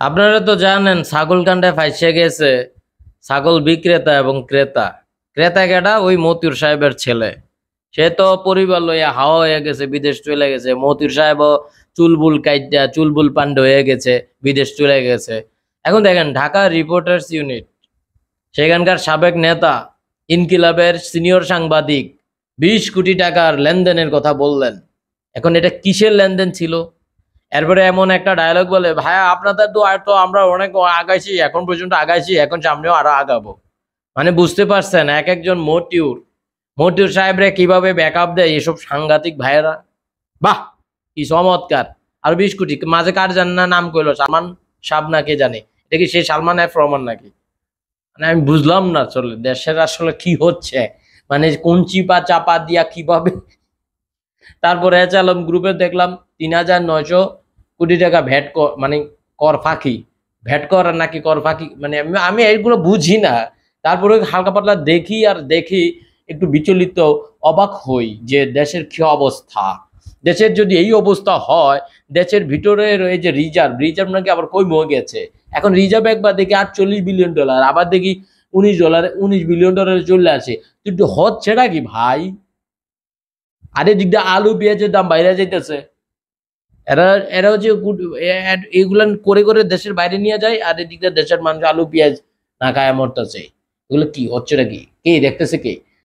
আপনারা তো জানেন ছাগল কান্ডায় ফাইসে গেছে ছাগল বিক্রেতা এবং ক্রেতা। ক্রেতা কেটা? ওই মতিউর সাহেবের ছেলে। সে তো পরিবার লইয়া হাওয়া হয়ে গেছে, বিদেশ চলে গেছে। মতিউর সাহেবও চুলবুল কাইটা চুলবুল পান্ড হয়ে গেছে, বিদেশ চলে গেছে। এখন দেখেন ঢাকা রিপোর্টার্স ইউনিট, সেখানকার সাবেক নেতা, ইনকিলাবের সিনিয়র সাংবাদিক 20 কোটি টাকার লেনদেনের কথা বললেন। এখন এটা কিসের লেনদেন ছিল? এরপরে এমন একটা ডায়লগ বলে, ভাইয়া আপনাদের তো আর তো আমরা অনেক আগাইছি, এখন পর্যন্ত আগাইছি, এখন সামনেও আরো আগাবো। মানে বুঝতে পারছেন এক একজন মটিউর মটিউর সাহেবরে কিভাবে ব্যাকআপ দেয় এসব সাংঘাতিক ভাইয়েরা। বাহ, কি চমৎকার। আর 20 কোটি মাঝে কার জান না নাম কইলো, সালমান সাহ না কে জানে। এটা কি সেই সালমান এফ রহমান নাকি? মানে আমি বুঝলাম না আসলে দেশের আসলে কি হচ্ছে। মানে কোন চিপা চাপা দিয়া কিভাবে। তারপরে এচ আলম গ্রুপে দেখলাম 3,900 কোটি টাকা ভ্যাট মানে কর ফাঁকি। ভ্যাট কর আর নাকি কর ফাঁকি, মানে আমি আমি এইগুলো বুঝি না। তারপরে হালকা পাতলা দেখি আর দেখি, একটু বিচলিত, অবাক হই যে দেশের কি অবস্থা। দেশের যদি এই অবস্থা হয়, দেশের ভিতরে এই যে রিজার্ভ রিজার্ভ নাকি আবার কমে গেছে। এখন রিজার্ভ একবার দেখি $48 বিলিয়ন, আবার দেখি $19 বিলিয়ন চলে আসে। কিন্তু হচ্ছেটা কি ভাই? আরে দিক দিয়ে আলু পেঁয়াজের দাম বাইরে যাইতেছে। এরা এরা হচ্ছে এগুলা করে করে দেশের বাইরে নিয়ে যায়, আর এদিক দিয়ে দেশের মানুষ আলু পেঁয়াজ না খায় মরতেছে। এগুলো কি হচ্ছেটা কি? কে দেখতেছে? কে?